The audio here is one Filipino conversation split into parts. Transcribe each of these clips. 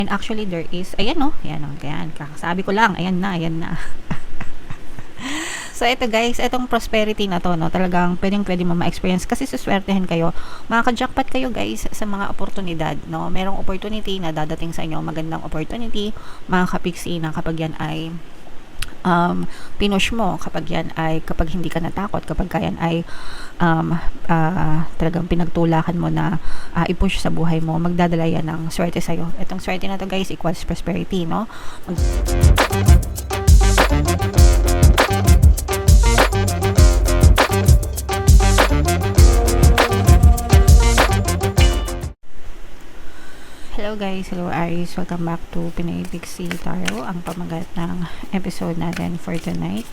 And actually, there is, ayan no, ayan o, ayan, kakasabi ko lang, ayan na, ayan na. So, ito guys, itong prosperity na to, no, talagang pwede mo ma-experience kasi suswertehin kayo. Makaka-jackpot kayo guys sa mga oportunidad, no. Merong opportunity na dadating sa inyo, magandang opportunity, mga kapiksi na kapag yan ay pinush mo, kapag hindi ka natakot, kapag yan ay talagang pinagtulakan mo na i-push sa buhay mo, magdadala yan ng swerte sa'yo. Itong swerte na to guys equals prosperity, no. Hello guys, hello Aries, welcome back to Pinay Pixie Tarot. Ang pamagat ng episode natin for tonight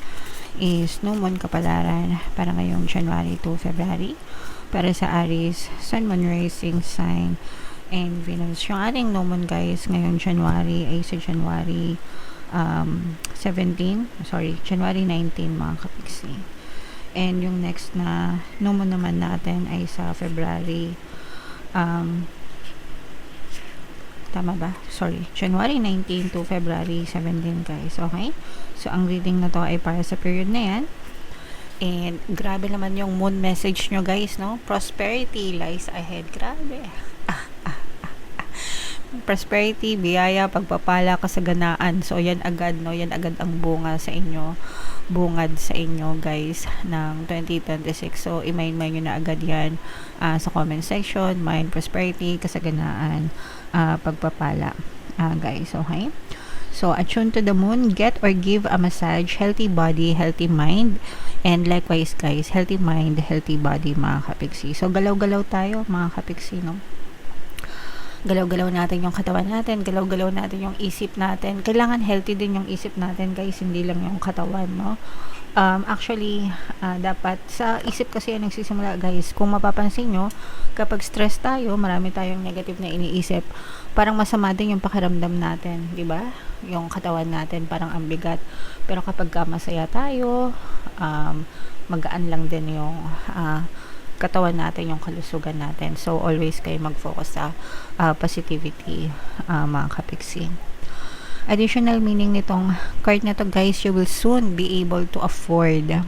is New Moon Kapalaran para ngayong January to February. Para sa Aries, Sun, Moon, Rising Sign, and Venus. Yung ating New Moon guys ngayong January ay sa January 19 mga kapiksi. And yung next na New Moon naman natin ay sa February tama ba? Sorry. January 19 to February 17 guys. Okay? So, ang reading na to ay para sa period na yan. And, grabe naman yung moon message nyo guys, no? Prosperity lies ahead. Grabe. Prosperity, biyaya, pagpapala, kasaganaan. So, yan agad, no? Yan agad ang bunga sa inyo. Bungad sa inyo guys ng 2026. So, i-mind nyo na agad yan sa comment section. Mind, prosperity, kasaganaan, pagpapala guys, okay? So, attune to the moon, get or give a massage, healthy body, healthy mind, and likewise guys, healthy mind, healthy body mga kapiksi. So, galaw-galaw tayo mga kapiksi, no? Galaw-galaw natin yung katawan natin, galaw-galaw natin yung isip natin. Kailangan healthy din yung isip natin guys, hindi lang yung katawan, no? Actually, dapat sa isip kasi yan nagsisimula guys. Kung mapapansin nyo, kapag stress tayo, marami tayong negative na iniisip, parang masama din yung pakiramdam natin, di ba? Yung katawan natin parang ang bigat. Pero kapag masaya tayo, magaan lang din yung katawan natin, yung kalusugan natin. So, always kayo mag-focus sa positivity, mga kapiksi. Additional meaning nitong card na to guys, you will soon be able to afford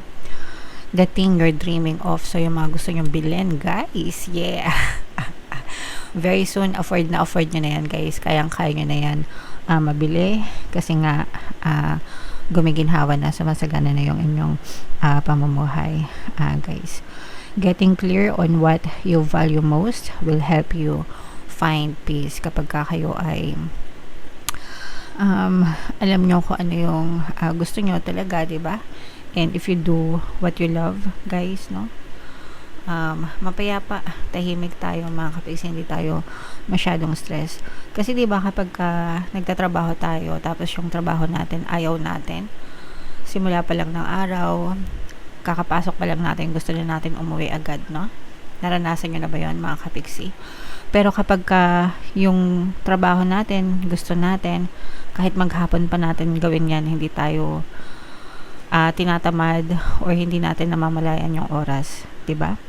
the thing you're dreaming of. So, yung mga gusto nyong bilhin, guys, yeah. Very soon, afford nyo na yan guys. Kayang-kaya nyo na yan mabili. Kasi nga, gumiginhawa na, sumasagana na yung inyong pamumuhay, guys. Getting clear on what you value most will help you find peace kapag kayo ay alam nyo kung ano yung gusto nyo talaga, diba? And if you do what you love, guys, no? Mapayapa, tahimik tayo mga kapiksi, hindi tayo masyadong stress. Kasi diba kapag nagtatrabaho tayo, tapos yung trabaho natin, ayaw natin, simula pa lang ng araw, kakapasok pa lang natin, gusto na natin umuwi agad, no? Naranasan nyo na ba yun mga kapiksi? Pero kapag yung trabaho natin, gusto natin, kahit maghapon pa natin gawin yan, hindi tayo tinatamad or hindi natin namamalayan yung oras, diba?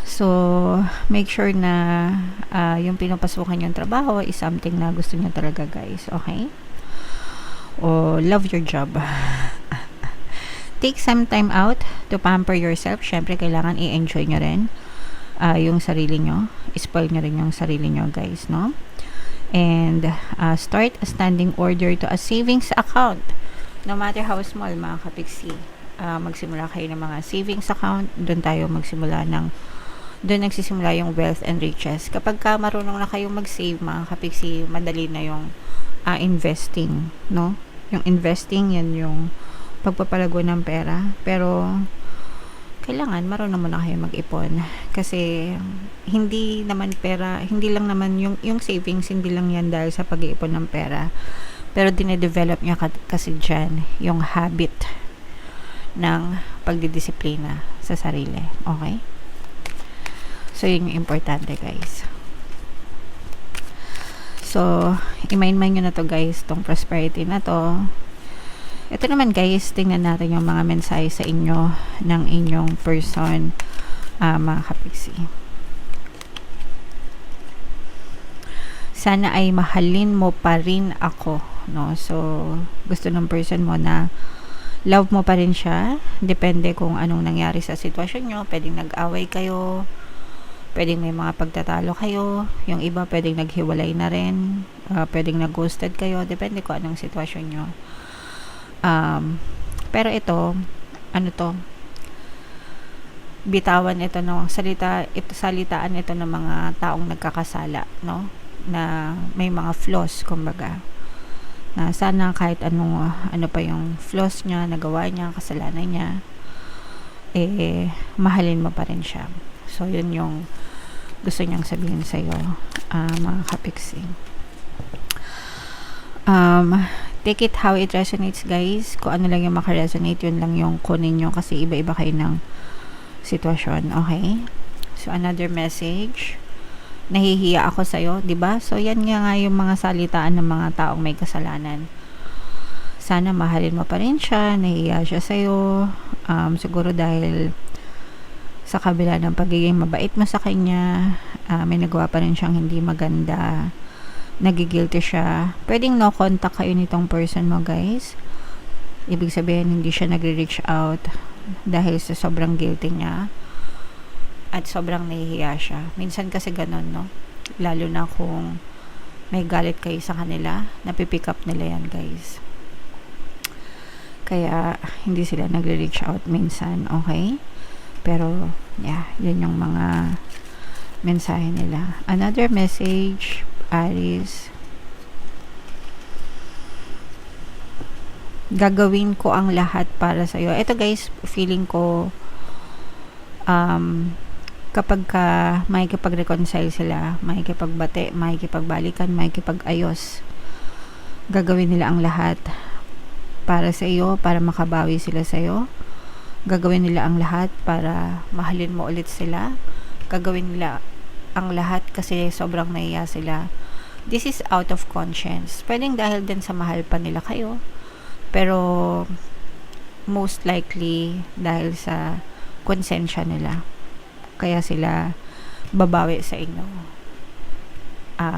So, make sure na yung pinapasukan yung trabaho is something na gusto nyo talaga guys, okay? O love your job. Take some time out to pamper yourself. Syempre, kailangan i-enjoy nyo rin yung sarili nyo. Spoil nyo rin yung sarili nyo, guys, no? And start a standing order to a savings account. No matter how small, mga kapiksi. Magsimula kayo ng mga savings account. Doon tayo magsimula doon nagsisimula yung wealth and riches. Kapag marunong na kayong mag-save, mga kapiksi, madali na yung investing, no? Yung investing, yan yung pagpapalago ng pera. Pero kailangan marunong muna kayo mag-ipon kasi hindi naman pera, hindi lang naman yung savings, hindi lang yan dahil sa pag-iipon ng pera, pero dinedevelop niya kasi dyan yung habit ng pagdidisiplina sa sarili, okay? So yun yung importante guys. So i-mind nyo na to guys, tong prosperity na to. Ito naman guys, tingnan natin yung mga mensahe sa inyo ng inyong person, mga kapiksi. sana ay mahalin mo pa rin ako, no? So, gusto ng person mo na love mo pa rin siya, depende kung anong nangyari sa sitwasyon nyo. Pwedeng nag-away kayo, pwedeng may mga pagtatalo kayo, yung iba pwedeng naghiwalay na rin, pwedeng nag-ghosted kayo, depende kung anong sitwasyon nyo. Pero ito, ano to, bitawan ito ng salitaan ito ng mga taong nagkakasala, no? Na may mga flaws, kumbaga. Na sana kahit ano pa yung flaws niya, nagawa niya, kasalanan niya, mahalin mo pa rin siya. So, yun yung gusto niyang sabihin sa'yo, mga kapiksi. Take it how it resonates, guys. Kung ano lang yung makaresonate, yun lang yung kunin nyo kasi iba-iba kayo ng sitwasyon, okay? So, another message. Nahihiya ako sa'yo, diba? So, yan nga yung mga salitaan ng mga taong may kasalanan. Sana mahalin mo pa rin siya, nahihiya siya sa'yo. Siguro dahil sa kabila ng pagiging mabait mo sa kanya, may nagawa pa rin siyang hindi maganda, nagigilty siya. Pwedeng no contact kayo nitong person mo, guys. Ibig sabihin, hindi siya nagre-reach out dahil sa sobrang guilty niya at sobrang nahihiya siya. Minsan kasi ganun, no? Lalo na kung may galit kayo sa kanila, napipick up nila yan, guys. Kaya, hindi sila nagre-reach out minsan, okay? Pero, yeah, yun yung mga mensahe nila. Another message, Aries. Gagawin ko ang lahat para sa'yo. Ito, guys, feeling ko kapag makikipag-reconcile sila, makikipagbate, makikipagbalikan, makikipag-ayos, gagawin nila ang lahat para sa iyo, para makabawi sila sa iyo. Gagawin nila ang lahat para mahalin mo ulit sila. Gagawin nila ang lahat kasi sobrang nahiya sila. This is out of conscience. Pwedeng dahil din sa mahal pa nila kayo, pero most likely dahil sa konsensya nila. Kaya sila babawi sa inyo,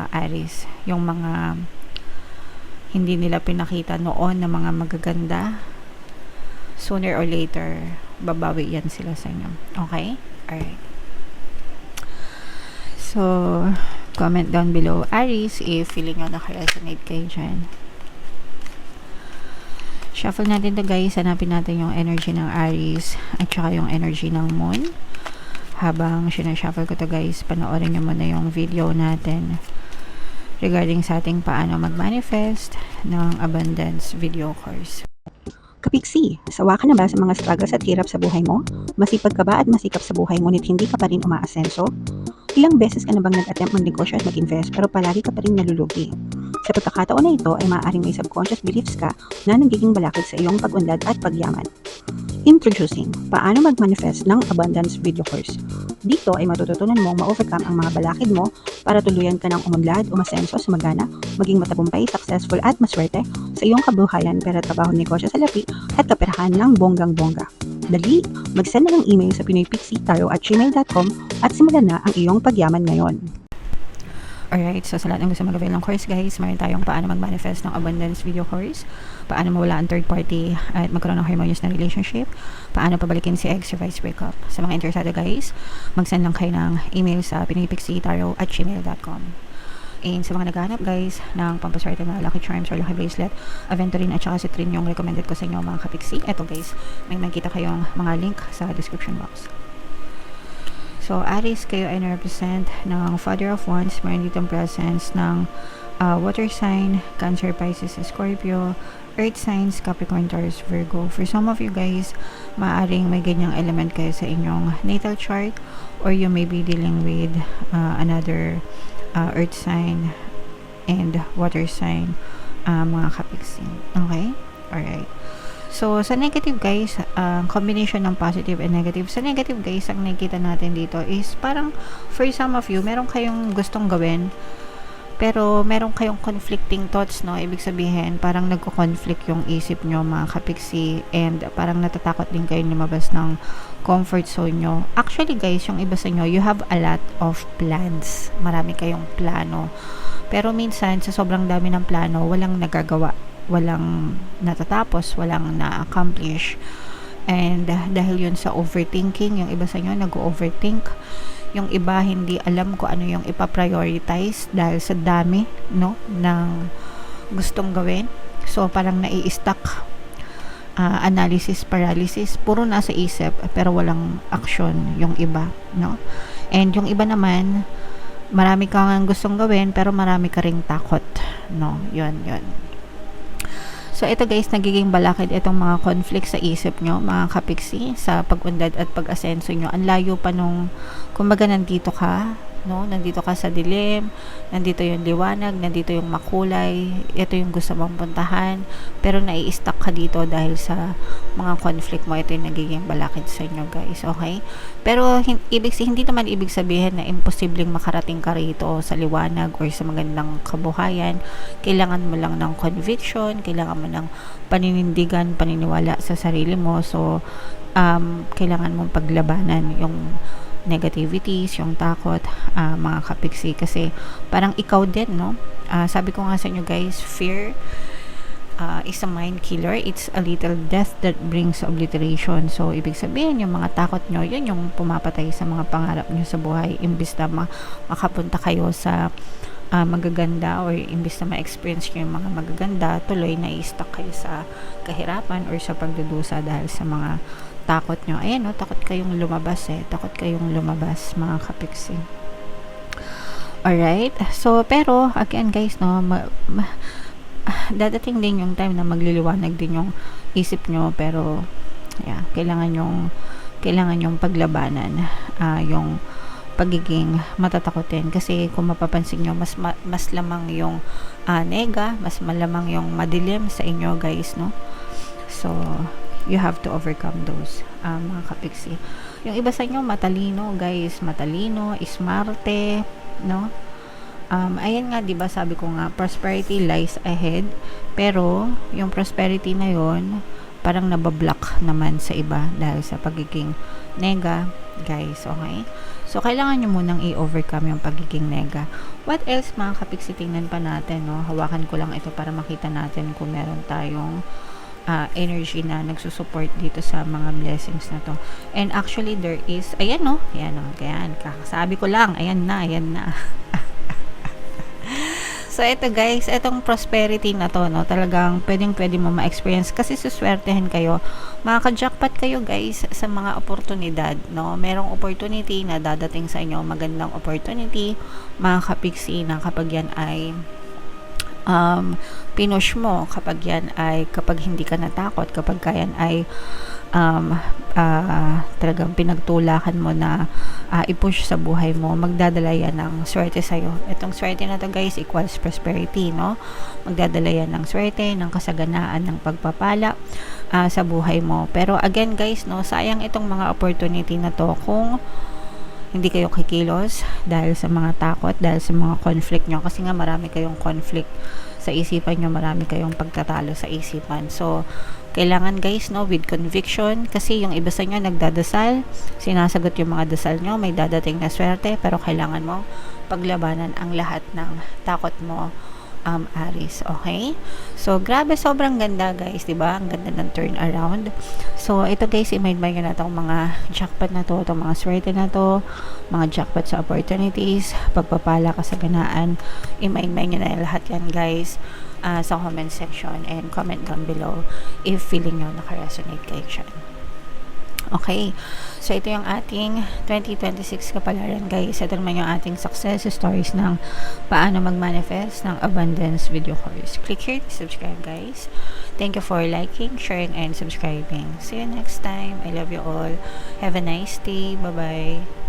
Aries. Yung mga hindi nila pinakita noon na mga magaganda, sooner or later, babawi yan sila sa inyo. Okay? Alright. So, comment down below, Aries, if feeling nyo naka-resonate kayo dyan. Shuffle natin to, guys. Hanapin natin yung energy ng Aries at saka yung energy ng Moon. Habang sinashuffle ko to, guys, panoorin nyo muna yung video natin regarding sa ating paano mag-manifest ng abundance video course. Kapiksi, sawa ka na ba sa mga struggles at hirap sa buhay mo? Masipag ka ba at masikap sa buhay ngunit hindi ka pa rin umaasenso? Ilang beses ka na bang nag-attempt mag-negosyo at mag-invest pero palagi ka pa rin nalulugi? Sa pagkakataon na ito ay maaaring may subconscious beliefs ka na nagiging balakid sa iyong pag-unlad at pagyaman. Introducing, paano mag-manifest ng abundance video course. Dito ay matututunan mong ma-overcome ang mga balakid mo para tuluyan ka ng umunlad, umasenso, sumagana, maging matagumpay, successful at maswerte sa iyong kabuhayan, pera, trabaho, negosyo, salapi at kaperahan ng bonggang-bongga. Dali, mag-send na ng email sa pinoypixie@gmail.com at simulan na ang iyong pagyaman ngayon. Alright, so sa lahat ng gusto mag-avail ng course, guys, mayroon tayong paano mag-manifest ng abundance video course, paano mawala ang third party at magkaroon ng harmonious na relationship, paano pabalikin si ex or vice breakup. Sa mga interesado, guys, mag-send lang kayo ng email sa pinoypixie@gmail.com. And sa mga naghahanap, guys, ng pampaswerte na lucky charms or lucky bracelet, aventurine at saka citrine yung recommended ko sa inyo, mga kapiksi. Eto, guys, may makita kayong mga link sa description box. So, Aries, kayo ay na-represent ng Father of Wands. Meron ditong presence ng water sign, Cancer, Pisces, Scorpio, Earth signs, Capricorn, Taurus, Virgo. For some of you guys, maaaring may ganyang element kayo sa inyong natal chart, or you may be dealing with another Earth sign and water sign, mga kapiksi. Okay? Alright. So, sa negative, guys, combination ng positive and negative. Sa negative, guys, ang nakikita natin dito is parang for some of you, meron kayong gustong gawin, pero meron kayong conflicting thoughts, no? Ibig sabihin, parang nagko-conflict yung isip nyo, mga kapiksi, and parang natatakot din kayo lumabas ng comfort zone nyo. Actually, guys, yung iba sa inyo, you have a lot of plans. Marami kayong plano. Pero minsan, sa sobrang dami ng plano, walang nagagawa, walang natatapos, walang na-accomplish. And dahil yun sa overthinking, yung iba sa inyo nag-overthink, yung iba hindi alam kung ano yung ipa-prioritize dahil sa dami, no, ng gustong gawin. So, parang nai-stuck, analysis paralysis, puro nasa isip pero walang action yung iba, no? And yung iba naman, marami kang gustong gawin pero marami ka ring takot, no? Yun. So, ito guys, nagiging balakid itong mga conflict sa isip nyo, mga kapiksi, sa pag-unlad at pag-asenso nyo. Ang layo pa nung, kumbaga nandito ka, no? Nandito ka sa dilim, nandito yung liwanag, nandito yung makulay, ito yung gusto mong puntahan, pero nai-stuck ka dito dahil sa mga conflict mo. Ito yung nagiging balakid sa inyo guys, okay? Pero hindi naman ibig sabihin na imposibleng makarating ka rito sa liwanag or sa magandang kabuhayan. Kailangan mo lang ng conviction, kailangan mo ng paninindigan, paniniwala sa sarili mo. So, kailangan mong paglabanan yung negativities, yung takot, mga kapiksi, kasi parang ikaw din, no? Sabi ko nga sa inyo guys, fear is a mind killer. It's a little death that brings obliteration. So, ibig sabihin, yung mga takot nyo, yun yung pumapatay sa mga pangarap nyo sa buhay. Imbis na makapunta kayo sa magaganda, or imbis na ma-experience nyo yung mga magaganda, tuloy na i-stuck kayo sa kahirapan or sa pagdudusa dahil sa mga takot nyo. Ayan, no, takot kayong lumabas takot kayong lumabas, mga kapiksi. Alright, so pero again guys, no, dadating din yung time na magliliwanag din yung isip nyo, pero yeah, kailangan yung paglabanan yung pagiging matatakotin, kasi kung mapapansin nyo, mas lamang yung nega, mas malamang yung madilim sa inyo guys, no? So you have to overcome those, mga kapiksi. Yung iba sa inyo matalino guys, matalino, smarte, no? Ayan nga, diba, sabi ko nga, prosperity lies ahead, pero yung prosperity na yon parang nabablock naman sa iba dahil sa pagiging nega guys, okay? So, kailangan nyo munang i-overcome yung pagiging nega. What else, mga kapiksi? Tingnan pa natin, no? Hawakan ko lang ito para makita natin kung meron tayong energy na nagsusupport dito sa mga blessings na to. And actually, there is, ayan, no? Ayan, no? Ayan, kakasabi ko lang, ayan na. So, ito guys, itong prosperity na to, no, talagang pwede mo ma-experience kasi suswertehin kayo. Makaka-jackpot kayo guys sa mga oportunidad, no? Merong opportunity na dadating sa inyo, magandang opportunity, mga kapiksi, na kapag yan ay pinush mo, kapag hindi ka natakot, kapag yan ay talagang pinagtulakan mo na i-push sa buhay mo, magdadala yan ng swerte sa'yo. Itong swerte na to guys equals prosperity, no? Magdadala yan ng swerte, ng kasaganaan, ng pagpapala sa buhay mo. Pero again guys, no, sayang itong mga opportunity na to kung hindi kayo kikilos dahil sa mga takot, dahil sa mga conflict nyo, kasi nga marami kayong conflict sa isipan nyo, marami kayong pagtatalo sa isipan. So, kailangan guys, no, with conviction, kasi yung iba sa inyo nagdadasal, sinasagot yung mga dasal nyo, may dadating na swerte, pero kailangan mo paglabanan ang lahat ng takot mo, Aries, okay? So, grabe, sobrang ganda guys, diba? Ang ganda ng turn around. So, ito guys, i-mind nyo na itong mga jackpot na to, itong mga swerte na to, mga jackpot sa opportunities, pagpapala, kasaganaan, i-mind nyo na lahat yan guys, sa comment section, and comment down below if feeling nyo naka-resonate kayo dyan. Okay, so ito yung ating 2026 kapalaran guys. Ito naman yung ating success stories ng paano mag-manifest ng abundance video course. Click here to subscribe guys. Thank you for liking, sharing, and subscribing. See you next time. I love you all. Have a nice day. Bye-bye.